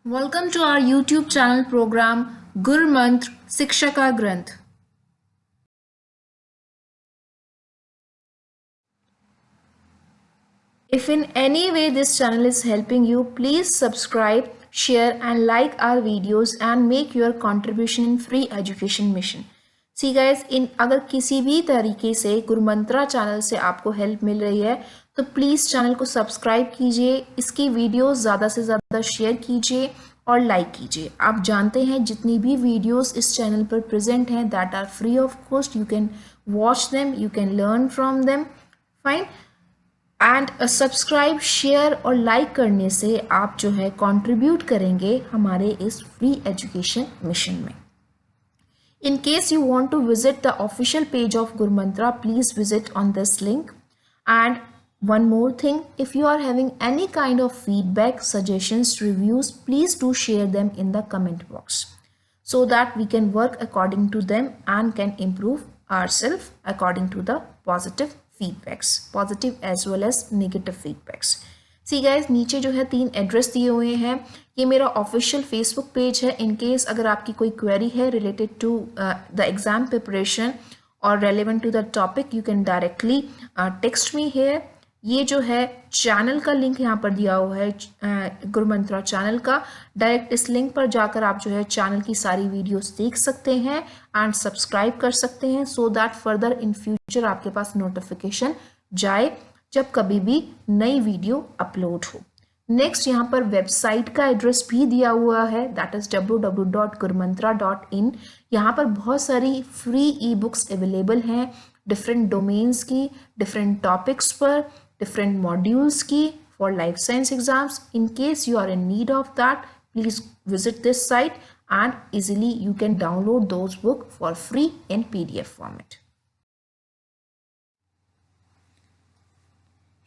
Welcome to our YouTube channel program Gur Mantra Shiksha Ka Granth. If in any way this channel is helping you, please subscribe, share and like our videos and make your contribution in free education mission. See guys, इन अगर किसी भी तरीके से गुरुमंत्रा channel से आपको help मिल रही है तो प्लीज़ चैनल को सब्सक्राइब कीजिए, इसकी वीडियोस ज़्यादा से ज़्यादा शेयर कीजिए और लाइक कीजिए। आप जानते हैं जितनी भी वीडियोस इस चैनल पर प्रेजेंट हैं that are free of cost, you can watch them, you can learn from them, fine. And subscribe, share और लाइक करने से आप जो है कंट्रीब्यूट करेंगे हमारे इस फ्री एजुकेशन मिशन में। In case you want to visit the official page of Gurmantra, please visit on this link. And one more thing, if you are having any kind of feedback, suggestions, reviews, please do share them in the comment box so that we can work according to them and can improve ourselves according to the positive feedbacks, positive as well as negative feedbacks. See guys, नीचे जो है 3 address दिए हुए हैं। ये मेरा official Facebook page है। In case अगर आपकी कोई क्वेरी है related to the exam preparation और relevant to the topic, you can directly text me here. ये जो है चैनल का लिंक यहाँ पर दिया हुआ है, गुरुमंत्रा चैनल का। डायरेक्ट इस लिंक पर जाकर आप जो है चैनल की सारी वीडियोस देख सकते हैं एंड सब्सक्राइब कर सकते हैं so that further in future आपके पास नोटिफिकेशन जाए जब कभी भी नई वीडियो अपलोड हो। नेक्स्ट यहाँ पर वेबसाइट का एड्रेस भी दिया हुआ है, दैट इज www.gurmantra.in। यहाँ पर बहुत सारी फ्री ई बुक्स अवेलेबल हैं डिफरेंट डोमेन्स की, डिफरेंट टॉपिक्स पर, डिफरेंट मॉड्यूल्स की for life science exams. In case you are in need of that, please visit this site and easily you can download those book for free in PDF format.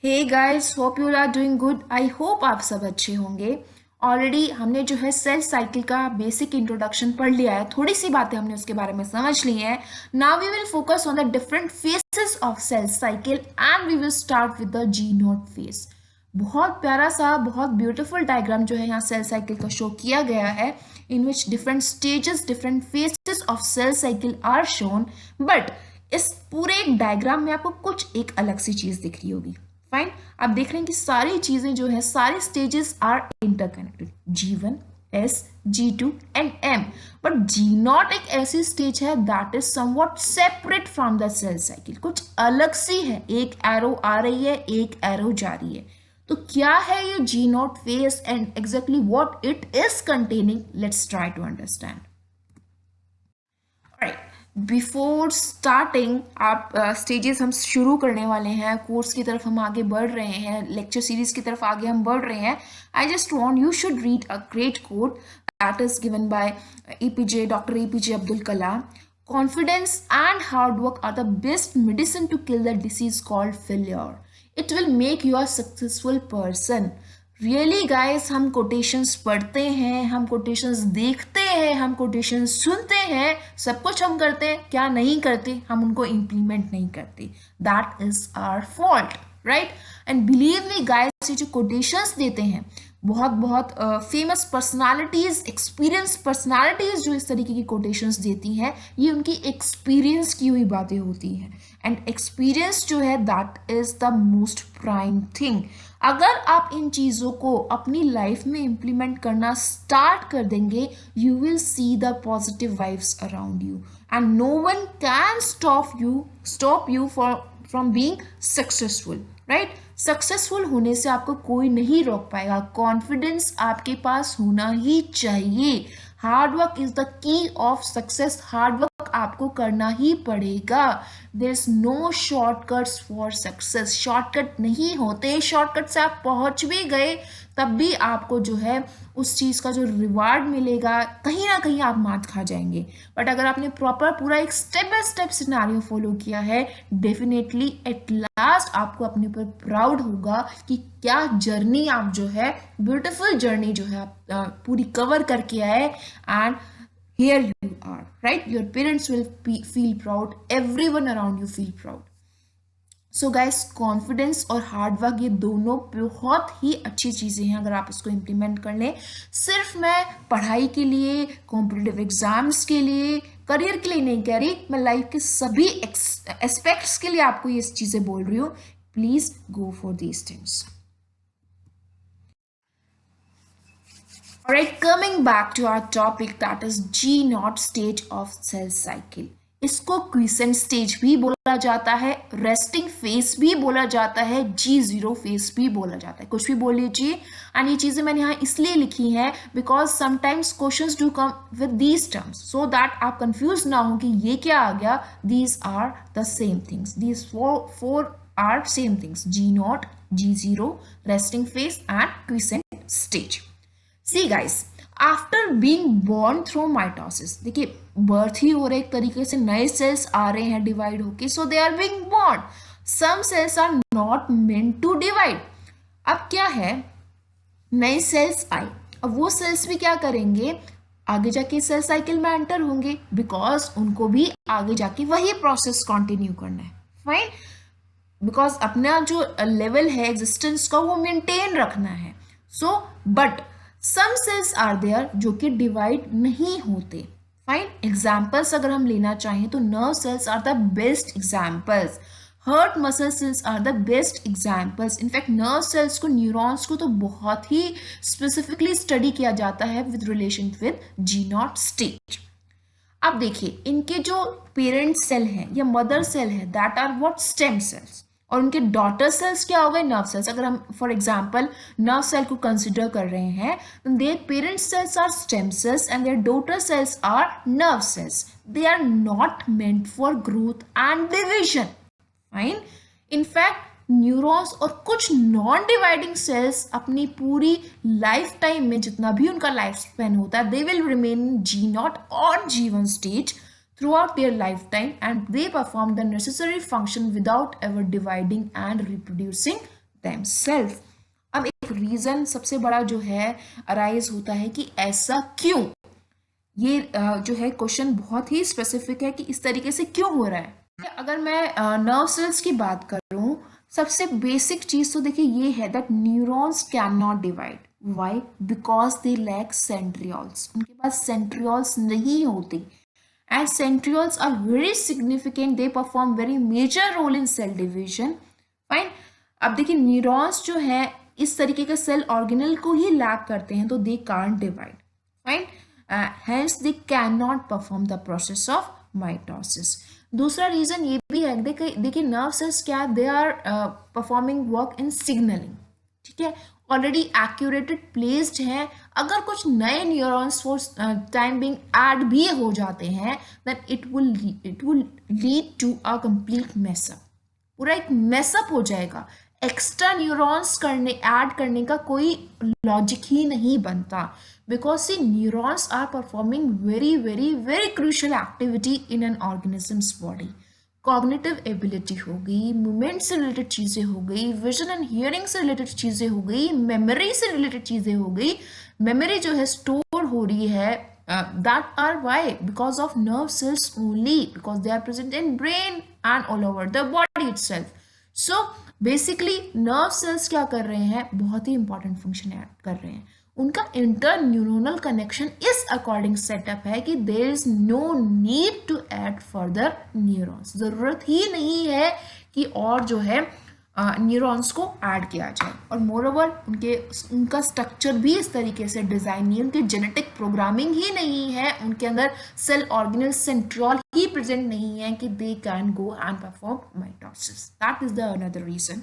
Hey guys, hope you are doing good. I hope आप सब अच्छे होंगे। Already हमने जो है cell cycle का basic introduction पढ़ लिया है, थोड़ी सी बातें हमने उसके बारे में समझ ली हैं। Now we will focus on the different phases of cell cycle and we will start with the G0 phase. बहुत प्यारा सा, बहुत ब्यूटीफुल डायग्राम जो है यहाँ सेल साइकिल का शो किया गया है, in which different stages, different phases of cell cycle are shown. But इस पूरे एक डायग्राम में आपको कुछ एक अलग सी चीज दिख रही होगी। फाइन, आप देख रहे हैं कि सारी चीजें जो है, सारी stages are interconnected, G1, S, G2 and M। But G0 एक ऐसी स्टेज है that is somewhat separate from the cell cycle, कुछ अलग सी है। एक एरो आ रही है, एक एरो जा रही है। तो क्या है ये G0 phase and exactly what it is containing, let's try to understand. Before starting आप स्टेजेस हम शुरू करने वाले हैं, कोर्स की तरफ हम आगे बढ़ रहे हैं, लेक्चर सीरीज की तरफ आगे हम बढ़ रहे हैं। I just want you should read a great coat that is given by doctor APJ Abdul Kalam. Confidence and hard work are the best medicine to kill the disease called failure. It will make you a successful person. Really guys, हम quotations पढ़ते हैं, हम quotations देखते हैं, हम quotations सुनते हैं, सब कुछ हम करते हैं, क्या नहीं करते, हम उनको इम्प्लीमेंट नहीं करते। That is our fault, right? And believe me guys, ये जो कोटेशंस देते हैं, बहुत बहुत फेमस पर्सनालिटीज, एक्सपीरियंस पर्सनालिटीज जो इस तरीके की कोटेशंस देती हैं, ये उनकी एक्सपीरियंस की हुई बातें होती हैं। एंड एक्सपीरियंस जो है that is the most prime thing. अगर आप इन चीज़ों को अपनी लाइफ में इम्प्लीमेंट करना स्टार्ट कर देंगे, you will see the positive vibes around you and no one can stop you from being successful, right? Successful होने से आपको कोई नहीं रोक पाएगा। कॉन्फिडेंस आपके पास होना ही चाहिए। Hard work is the key of success. Hard work आपको करना ही पड़ेगा। There is no shortcuts for success. Shortcut नहीं होते। शॉर्टकट से आप पहुंच भी गए तब भी आपको जो है उस चीज़ का जो रिवार्ड मिलेगा, कहीं ना कहीं आप मात खा जाएंगे। बट अगर आपने प्रॉपर पूरा एक step by step scenario follow किया है, डेफिनेटली एट लास्ट आपको अपने ऊपर प्राउड होगा कि क्या जर्नी आप जो है, ब्यूटीफुल जर्नी जो है आप पूरी कवर करके आए। And here you are, right? Your parents will feel proud, everyone around you feel proud. So guys, confidence और हार्डवर्क ये दोनों बहुत ही अच्छी चीज़ें हैं अगर आप इसको इम्प्लीमेंट कर लें। सिर्फ मैं पढ़ाई के लिए, कॉम्पिटिटिव एग्जाम्स के लिए, करियर के लिए नहीं कह रही, मैं लाइफ के सभी एस्पेक्ट्स के लिए आपको ये चीज़ें बोल रही हूँ। Please go for these things. Alright, coming back to our topic, that is G0 stage of cell cycle. इसको क्विसेंट स्टेज भी बोला जाता है, रेस्टिंग फेस भी बोला जाता है, G0 फेस भी बोला जाता है, कुछ भी बोल लीजिए। एंड ये चीज़ें मैंने यहाँ इसलिए लिखी हैं because sometimes questions do come with these terms, so that आप कंफ्यूज ना हो कि ये क्या आ गया। These are the same things, these four are same things, G0, G0, resting phase and quiescent stage. See guys, after being born through mitosis, देखिए birth ही हो रहा है एक तरीके से, नए सेल्स आ रहे हैं डिवाइड होके, so they are being born, some cells are not meant to divide. अब क्या है, नए सेल्स आए, अब वो सेल्स भी क्या करेंगे, आगे जाके सेल साइकिल में एंटर होंगे, बिकॉज उनको भी आगे जाके वही प्रोसेस कंटिन्यू करना है, फाइन, बिकॉज अपना जो लेवल है एग्जिस्टेंस का वो मेंटेन रखना है। So but some cells are there जो कि डिवाइड नहीं होते, फाइन। एग्जाम्पल्स अगर हम लेना चाहें तो nerve cells are the best examples, heart muscle cells are the best examples. In fact nerve cells को, न्यूरॉन्स को तो बहुत ही स्पेसिफिकली स्टडी किया जाता है with relation with G0 stage. अब देखिए, इनके जो पेरेंट सेल है या मदर सेल है, that are what, stem cells, और उनके डॉटर सेल्स क्या हो गए, नर्व सेल्स। अगर हम फॉर एग्जांपल नर्व सेल को कंसिडर कर रहे हैं, their parent cells are stem cells and their daughter cells are nerve cells. They are not meant for growth and division, fine. In fact neurons और कुछ non dividing cells अपनी पूरी life time में, जितना भी उनका लाइफ स्पेन होता है, they will remain in G0 और G1 stage throughout their lifetime, and they perform the necessary function without ever dividing and reproducing themselves. अब एक रीजन सबसे बड़ा जो है अराइज होता है कि ऐसा क्यों, ये जो है क्वेश्चन बहुत ही स्पेसिफिक है कि इस तरीके से क्यों हो रहा है। अगर मैं नर्व सेल्स की बात करूं, सबसे बेसिक चीज तो देखिए ये है that neurons can not divide, why, because they lack centrioles, उनके पास सेंट्रियोल्स नहीं होती। As centrioles are very significant, they perform very major role in cell division, fine। अब देखिए न्यूरॉन्स जो है इस तरीके के सेल ऑर्गेनल को ही लैक करते हैं, तो they can't divide, fine, hence they can not perform the process of mitosis. दूसरा रीजन ये भी है, देखिए नर्व सेल्स क्या, they are performing work in signalling, ठीक है, ऑलरेडी एक्यूरेटेड प्लेस्ड हैं। अगर कुछ नए neurons for time being add भी हो जाते हैं, then it will lead to a complete mess up, पूरा एक मेसअप हो जाएगा। एक्स्ट्रा न्यूरॉन्स ऐड करने का कोई लॉजिक ही नहीं बनता, because see neurons are performing very very very crucial activity in an organism's body. Cognitive ability हो गई, मूवमेंट से रिलेटेड चीज़ें हो गई, विजन एंड हियरिंग से रिलेटेड चीज़ें हो गई, मेमोरी से रिलेटेड चीज़ें हो गई। मेमोरी जो है स्टोर हो रही है, that are why, because of nerve cells only, because they are present in brain and all over the body itself. So basically nerve cells क्या कर रहे हैं, बहुत ही इंपॉर्टेंट फंक्शन कर रहे हैं। उनका इंटर न्यूरोनल कनेक्शन इस अकॉर्डिंग सेटअप है कि there is no need to add further neurons, ज़रूरत ही नहीं है कि और जो है न्यूरॉन्स को ऐड किया जाए। और मोरओवर उनका स्ट्रक्चर भी इस तरीके से डिज़ाइन नहीं है, उनकी जेनेटिक प्रोग्रामिंग ही नहीं है, उनके अंदर सेल ऑर्गेनल सेंट्रियोल ही प्रेजेंट नहीं है कि they can go and perform mitosis. That is the another reason.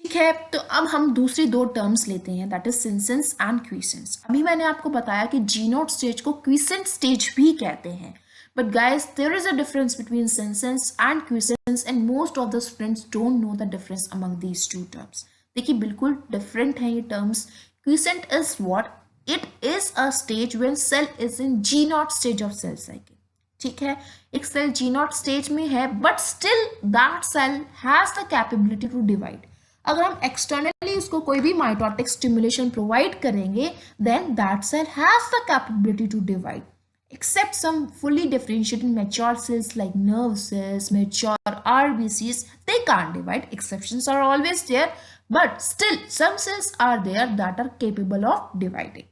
ठीक है, तो अब हम दूसरी दो टर्म्स लेते हैं, दैट इज सेंसेंस एंड क्विसेंस। अभी मैंने आपको बताया कि G0 स्टेज को क्विसेंट स्टेज भी कहते हैं, but guys there is a difference between senescence and quiescence and most of the students don't know the difference among these two terms. देखिए बिल्कुल डिफरेंट है ये terms. Quiescent is what, it is a stage when cell is in G0 stage of cell cycle, ठीक है, एक cell G0 stage में है, but still that cell has the capability to divide. अगर हम एक्सटर्नली उसको कोई भी माइटोटिक स्टिमुलेशन प्रोवाइड करेंगे, then that cell has the capability to divide. Except some fully differentiated mature cells like nerve cells, mature RBCs, they can't divide. Exceptions are always there, but still some cells are there that are capable of dividing.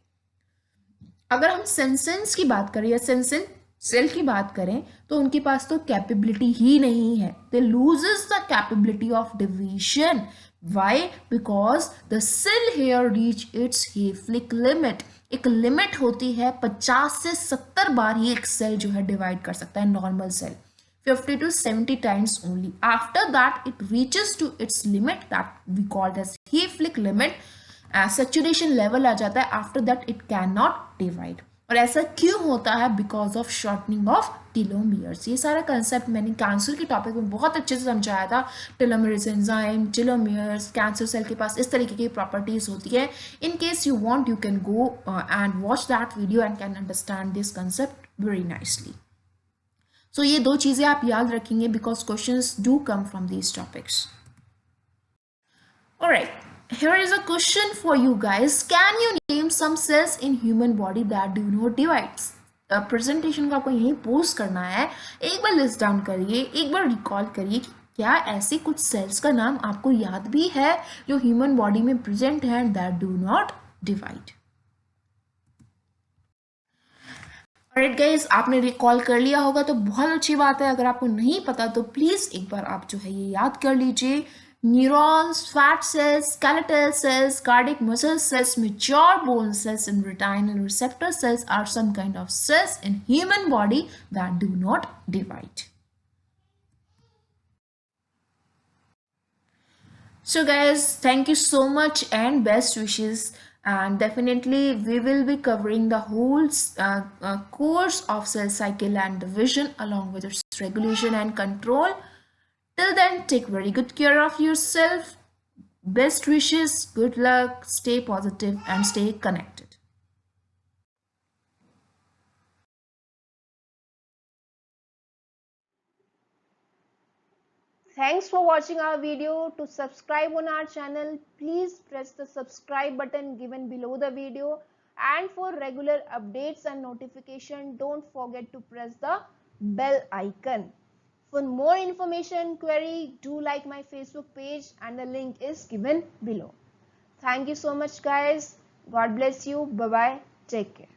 अगर हम senescence की बात करें या सेंसेन cell की बात करें तो उनके पास तो कैपेबिलिटी ही नहीं है. They loses the capability of division. Why? Because the cell here reach its Hayflick limit. एक लिमिट होती है 50 से 70 बार ही एक सेल जो है डिवाइड कर सकता है normal cell. 50 to 70 times only. After that it reaches to its limit that we call as Hayflick limit. Saturation level आ जाता है. After that it can not divide. और ऐसा क्यों होता है? Because of shortening of telomeres. ये सारा कंसेप्ट मैंने कैंसर के टॉपिक में बहुत अच्छे से समझाया था. Telomerase enzyme, telomeres, cancer cell के पास इस तरीके की प्रॉपर्टीज होती है. In case you want you can go and watch that video and can understand this concept very nicely. So ये दो चीजें आप याद रखेंगे because questions do come from these topics. Alright, here is a question for you guys. Can you name some cells in human body that do not divide? Presentation का आपको यही post करना है. एक बार लिस्ट डाउन करिए, एक बार recall करिए कि क्या ऐसे कुछ सेल्स का नाम आपको याद भी है जो ह्यूमन बॉडी में प्रेजेंट है that do not divide. Alright guys, आपने रिकॉल कर लिया होगा तो बहुत अच्छी बात है. अगर आपको नहीं पता तो प्लीज एक बार आप जो है ये याद कर लीजिए. Neurons, fat cells, skeletal cells, cardiac muscle cells, mature bone cells, and retinal receptor cells are some kind of cells in human body that do not divide. So guys, thank you so much and best wishes. And definitely we will be covering the whole course of cell cycle and division along with its regulation and control. Till then, take very good care of yourself. Best wishes, good luck, stay positive and stay connected. Thanks for watching our video. To subscribe on our channel, please press the subscribe button given below the video. And for regular updates and notification, don't forget to press the bell icon. For more information query, do like my Facebook page and the link is given below. Thank you so much guys. God bless you. Bye bye. Take care.